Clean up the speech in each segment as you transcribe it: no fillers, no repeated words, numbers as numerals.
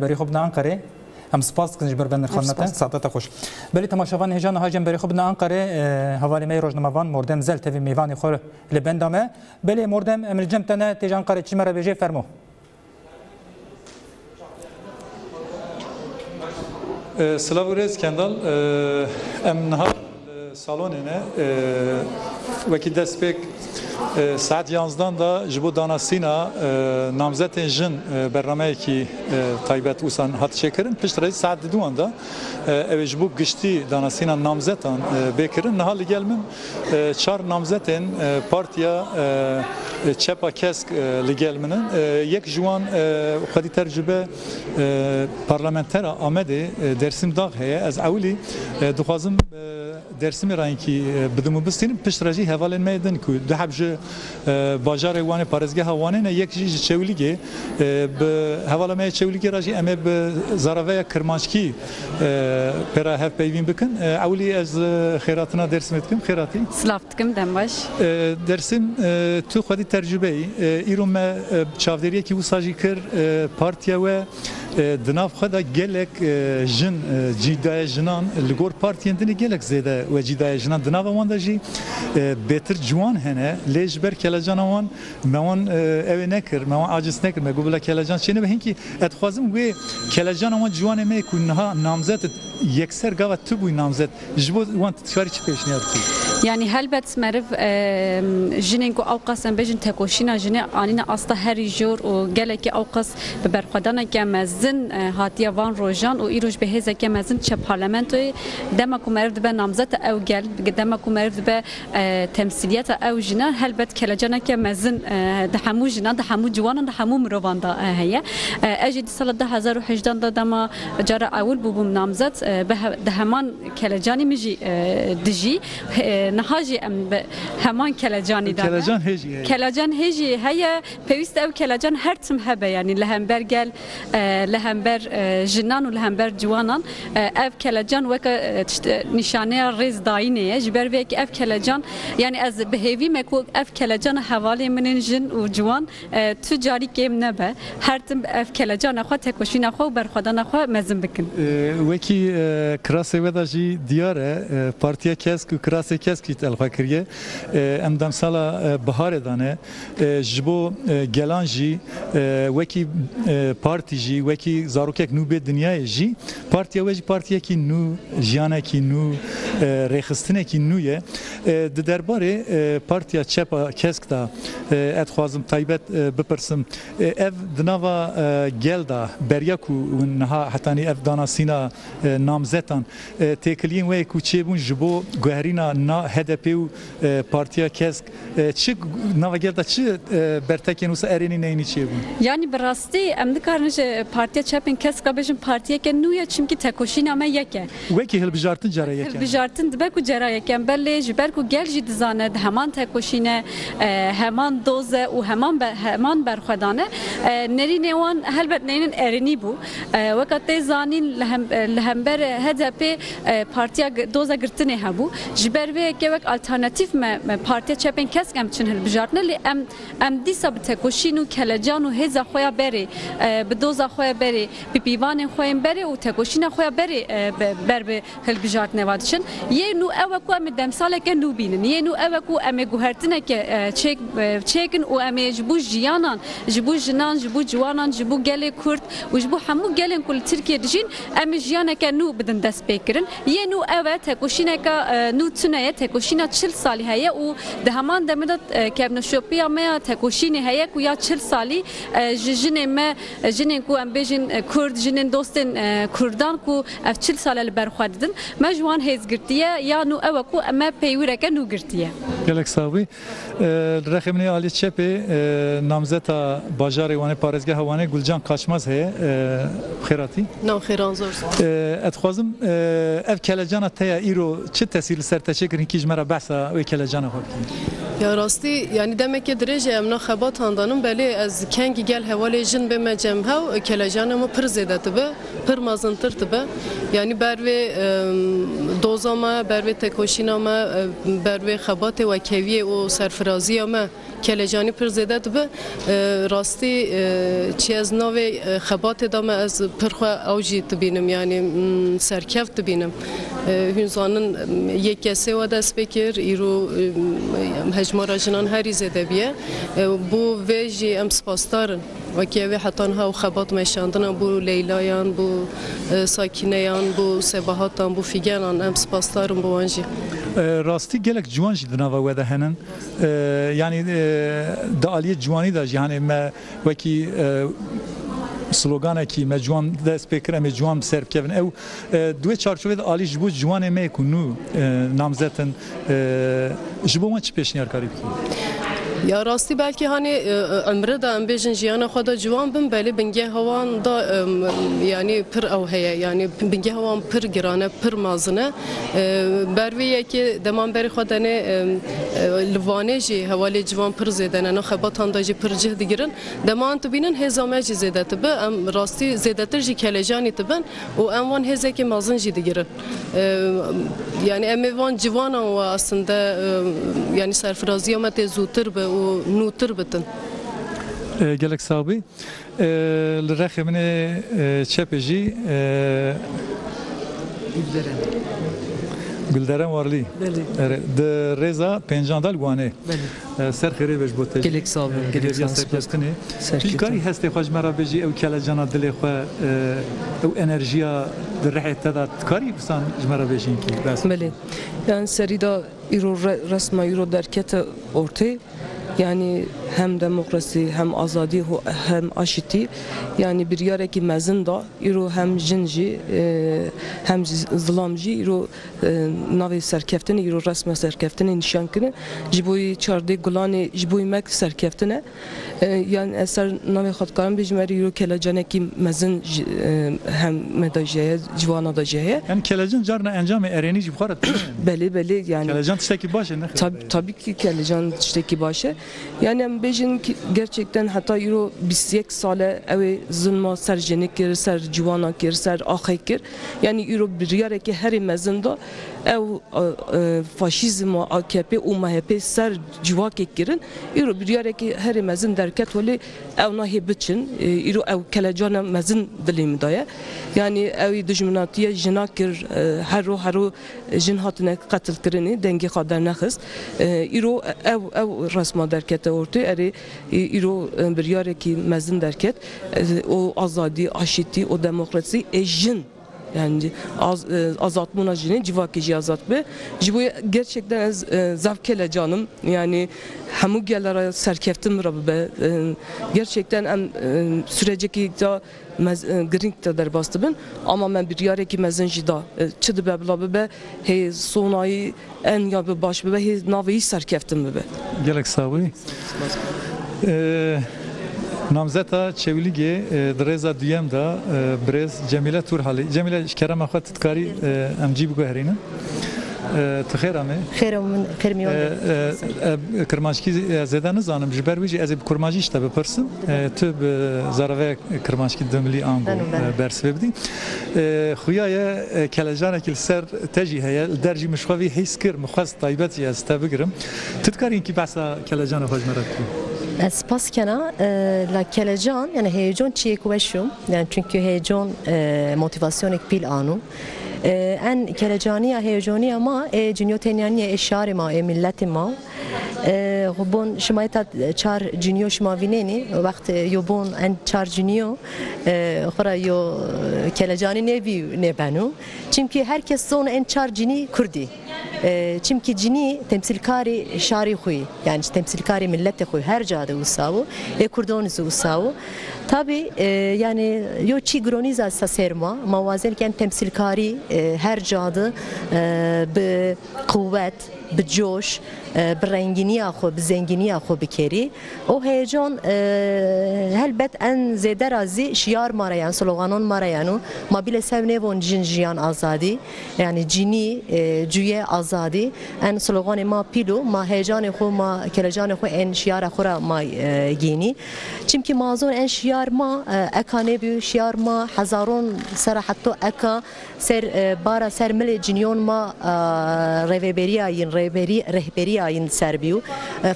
بری خوب نه انقره هم سپاس کنج بر بندر خدمت سعادت خوش بلی تماشاوان هجان هاجم بری خوب نه انقره حوالی می روزنامه‌وان مردم زل تवी میوان خور لبندامه بلی مردم امر جمتنه تیجان قره چی مرا بجی فرمو سلام ورز کندال ام نهار salonine وکی دست پک ساعت 11 دا جبو داناسینا نامزد جن برنامه کی تایبت وسان هات شکرن پشت رئیس ساعت 2 دا اوج بو گشتی داناسینا نامزدان بکرن نهال gelmem چهار نامزدن پارتیا چپا کسک لگلمنن یک جوان خودی ترجمه پارلمانتر آمده درسیم داغ هست از اولی دخوازم درسیم رایی کی بدم بستیم پشت رجی حوالن میدن کو ده حبج بازار وانه پارزگاه وانه نه یک چیز چولیگه به حواله می چولیگه رجی امه به زراوی کرمانشکی پر هف پیوین بکن اولی از خیراتنا درسیم دکم خیراتی سلافتکم دنباش درسیم تو خودی ترجمه ایرم چاودریه کی وساجی کر پارتیا و دناف خدا گلک جن جیدای جنان لگور پارتیان دنی گلک زیده و جیدای جنان دناف وان داشی بهتر جوان هنه لیج بر کلاجان وان موان اوه نکر موان عاجز نکر مگوبلا کلاجان چینه به هنگی اتخوازم و کلاجان وان جوان می کنها نامزد یکسر گاوت تو بوی نامزد جبو وان تشاری چی پیش نیاد کی yani helbet merv jinin ku avqasan bejin tekoşina jine anine asta her jor o geleki avqas be berxadana kemezin hatiya van rojan o iroj be heze kemezin çe parlamentoy dema ku merv be namzat ev gel dema ku merv be temsiliyet ev jina helbet kelejana kemezin de hamu jina de hamu civanan de hamu mirovanda heye ejid salat 2018 da dema cara awul bubum namzat be heman kelejani miji diji نهاجي ام همان كلاجاني دا كلاجان هيجي هي بيست او كلاجان هرتم هبه يعني لهمبر قال لهمبر جنان ولهمبر جوانان اف كلاجان وك نشانه ريز داينه جبر وك اف كلاجان يعني از بهيفي مكو اف كلاجان حوالي من جن وجوان تجاري كيم نبه هرتم اف كلاجان اخو تكوشين اخو برخدان اخو مزن بكن وكي كراسه وداجي دياره بارتيا كاسك كراسه کیت الفکریه امدام سالا بهار دانه جبو گلانجی وکی پارتی جی وکی زاروکک نو به دنیای جی پارتیا وجی پارتیا کی نو جیانه کی نو رخصتنه کی نویه د درباره پارتیا چپا کسک دا اتخوازم تایبت بپرسم اف دناوا گلدا بریاکو ونها حتانی اف داناسینا نامزتان تکلین وی کوچبون جبو گهرینا نا HDP و پارتیا کسک چه نواگردا چه برتکین وس ارینی نینی چه بون yani براستی ام دکارنش پارتیا چپن کسک بجن پارتیا که نویا چیم کی تکوشین اما یکه وکی هل بجارتن جرا یکه هل بجارتن دبر کو جرا یکه بله جبر کو گل جی دزانه همان تکوشینه همان دوزه و همان برخدانه نری نوان هلبت نینن ارینی بو وقت زانین لهمبر HDP پارتیا دوزه گرتنه هبو جبر و که وقت alternatif me partiya çepin keskem için hel bijartne li em disa bi tekoşin û kelecan û hêza xwe berê bi doza xwe berê bi pîvanên xwe berê û tekoşîna xwe berê ber bi hel bijartne va diçin yê nû ew ku em demsaleke nû bînin yê nû ew ku em ê guhertineke çêkin û em ê ji bo jiyanan ji bo jinan ji bo ciwanan ji bo gelê Kurd û ji bo hemû gelên ku li Tirkiye dijîn em ê jiyaneke nû bidin dest pêkirin yê nû ew e tekoşîneka nû tune tekoşîna 40 salî heye û di heman demê de kevneşopiya me ya tekoşînê heye ku ya 40 salî ji jinê me jinên ku em bêjin Kurd jinên dostên Kurdan ku ev 40 sal li ber xwe didin me ji wan hêz girtiye ya nû ew ku em me peywîreke nû girtiye gelek sabî rexemînê alî çepê namzeta bajarê wanê parêzgeha wanê Gulcan Kaçmaz heye xêratî nav xêran zor ez dixwazim ev kelecana te ya îro çi tesîr li ser te çêkirin ki ji me re behsa wê kelecana xwe bikî Ya rastî yani demek ki dirêjê em naxebat handanin belê ez kengî gel hevalê jin bê me cemhew kelejana me pir zêde dibe pir mezintir dibe yani ber vê doza me ber vê tekoşîna me ber vê xebatê we keviyê û serfiraziya me کلجانی پر زده به راستی چی از نوع خبات دام از پرخوا اوجی تبینم یعنی سرکفت تبینم هنزانن یک کسی و دست بکر ایرو هجمار جنان هری زده بیه بو ویجی ام سپاسدارن و که حتی ها خبات میشاندن بو لیلایان بو ساکینیان بو سباهاتان بو فیگانان ام سپاسدارن بو آنجی راستی گلک جوان جی دنوا وده هنن یعنی دالی جوانی دا یعنی ما وکی سلوگانه کی مجوان دست بکرم مجوان سرب کردن او دو چارچوبه عالی جبو جوان میکنو نامزدن جبو ما چی پیشنهاد کاری بکی یا راستی بلکه هانی عمره دا ام بیشن جیانا خدا جوان بم بله بنگه هوان دا یعنی پر اوهیه یعنی بنگه هوان پر گرانه پر مازنه برویه که دمان بری خدا نه لوانه جی حوالی جوان پر زدن نه خباتان دا جی پر جهد گیرن دمان تو بینن هزامه جی زده تبه ام راستی زده تر جی کلجانی تبن و ام وان هزه که مازن جی دیگرن yani emevan civana o aslında yani serfiraziye mete zutur be o nutur bitin. Gelek sahibi, lirahmine çepeci Gülderen varlı. De reza penjandal guane. Ser xire bej bote. Gelek sahibi, gelek sahibi. Filkari heste xoş merabeji ev kelajana dile xwe ev enerjiya درحت تدات کاری بسان جمره بشین کی بس بله yani serida iro resma iro derket ortaya yani hem demokrasi hem azadi hem aşiti yani bir yareki mezinda iro hem jinji hem zlamji iro navi serkeftini iro resma serkeftini nişankini jiboy çarde gulani jiboy mek serkeftine yani eser navi xatkaran bijmeri iro kelacaneki mezin hem medajeye civana da jeye yani kelacan carna encam ereni jibxarat beli yani kelacan tişteki başı ne tabii ki kelacan tişteki başı yani bejin gerçekten hatta euro 21 sale ev zulma serjenik kir ser civana kir ser axekir yani euro bir yareki her mezinde ev faşizm AKP u MHP ser civak kirin euro bir yareki her mezin derket veli ev nahi biçin euro ev kelejana mezin dilim daya yani ev düşmanatiye jinakir haru jin hatine katil kirini dengi kadar naxız euro ev rasma derket ortaya eri euro bir yareki mezin derket o azadi aşiti o demokrasi jin yani azatmına jini civaki azat be jibu gerçekten zavkele canım yani hamu gelere serkeftim rabbe gerçekten süreceki da grinkte der bastı ben ama ben bir yareki mezenci da çıdı be be he sonayı en ya be baş be he navi serkeftim be gelek sahibi namzeta çevlige dreza diyem da brez Cemile Turhali Cemile kerem axat tkari amci bu herine تخير امي خير من كرميون كرمانشكي زدان زانم جبر ويجي از كرمانجي شتا بپرسم تو زراوه كرمانشكي دملي انغو برس ببدي خويا كلجانا كل سر تجي هي درجه مشخوي هيسكر مخص طيبتي است بگرم تذكرين كي بحث كلجانا خوش مرات اسپاس کنا لا کلجان yani heyecan çiğek veşum yani çünkü heyecan motivasyonik pil anu en kelejaniya heyecani ama cünyoteniyaniye eşari ma milleti ma hubun şmayta çar cünyo şma vineni vakt yobun en çar cünyo xora yo kelejani nevi ne banu çünkü herkes son en çar cini Kurdi çünkü cini temsilkari şari huy yani temsilkari milleti huy her cade usavu Kurdoniz usavu tabi yani yo çi groniza saserma mavazelken temsilkari her cadı be kuvvet be coş be rengini axo be zengini axo bikeri o heyecan elbet en zede razi şiar marayan sloganon marayanu mabile sevnevon jinjiyan azadi yani cini cüye azadi en slogan ma pilo ma heyecan xo ma kelejan xo en şiar xora ma gini çünkü mazon en şiar ma ekane bi şiar ma hazaron sara hatto eka ser bara ser mil cinyon ma reveberiya yin rehberi ayın serbiyu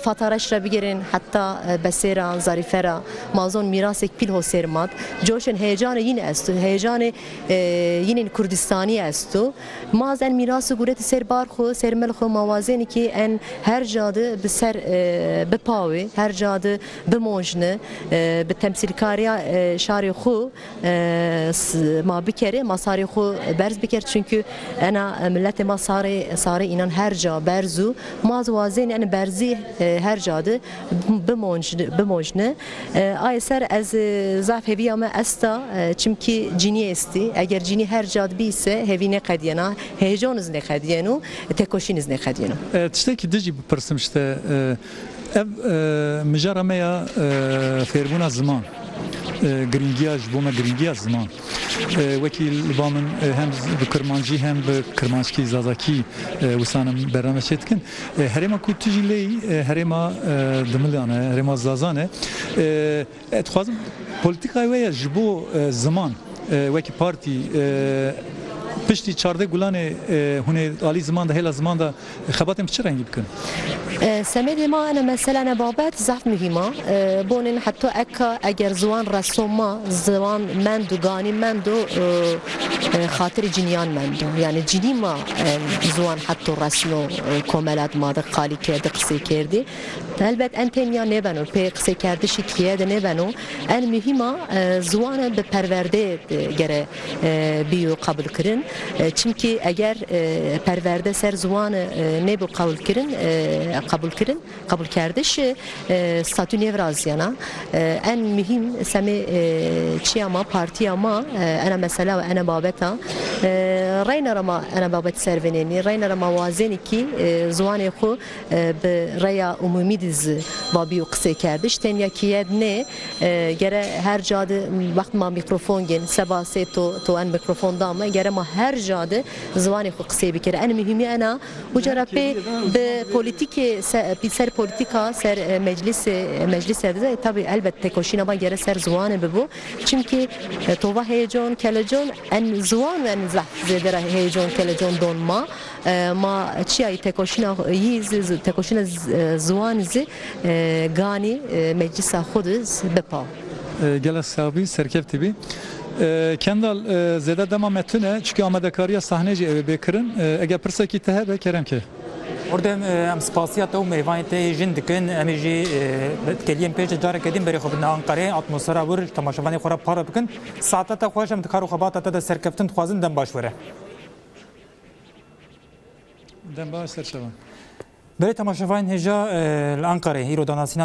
fataraş ra bigerin hatta beseran zarifera mazon mirasek pil hosermat coşun heyecanı yine estu heyecanı yine Kurdistani estu mazen mirası guret serbar xo sermel xo mavazeni ki en her cadı ser bepavi her cadı bemojne be temsilkariya şari xo ma bikere masari xo berz biker çünkü ana millete masari inan her ca berzu maz vazeni en berzi her cadı bemojne ay ser ez zaf hevi ama esta çünkü cini esti eğer cini her cadı bi ise hevi ne kadiyana heyecanız ne kadiyanu tekoşiniz ne kadiyanu tişteki dici pırsım işte ev mijaramaya ferbuna zaman گرینگیاش بوم گرینگیاش زمان وکیل بامن هم بکرمانجی هم بکرمانجی زازاکی وسانم برنامه شدکن هرما کوتجیلی هرما دملیانه هرما زازانه اتخوازم پولیتیکای ویا جبو زمان وکی پارتی پشتی چارده گلانه هونه علی زمان ده هلا زمان ده خباتم چه رنگی بکن؟ سمید ما أنا مثلا بابات زعف مهمة بونن حتى أجر زوان رسوما زوان مندو غاني مندو خاطر جنيان مندو يعني جني ما زوان حتى رسمو كمالات ما ده قالي كده قصي كردي elbet entenya ne beno pe qise kardeşi kiye de ne beno en mühima zuana be perverde gere biyo kabul kirin çünkü eğer perverde ser zuana ne bu kabul kardeş statü nevraziyana en mühim semi çiyama parti ama ana mesela ana babeta reynarama ana babet serveneni reynarama vazeni ki zuana xo be raya umumi babiyo qise kardeş tenya kiyed ne gere her cadı vakt ma mikrofon gen sebase to en mikrofonda ama gere ma her cadı zvanı xo qise bikere en mühimi ana bu carape be politike ser politika ser meclis de tabi elbette koşina ba gere ser zvanı be bu çünkü tova heyecan kelejon en zvan ve en zedera heyecan kelejon donma ma çiyay tekoşina yiz tekoşina zvan gani meclisa xuduz bepa. Gel sahibi serkef tibi. Kendal zede devam etine çünkü amadekariya sahneci evi bekirin. Eğer pırsaki tehe be kerem ki. Orada em spasiyat o meyvanete jin dikin emici keliyem peş dara kedim beri xubna Ankara atmosfera vur tamaşavani xora para bikin. Saata ta xoşam dikaru xabata da serkeftin xwazin dem başvere. Dem baş serçavan. برای تماشاچیان هجا الانقره هیرو داناسینا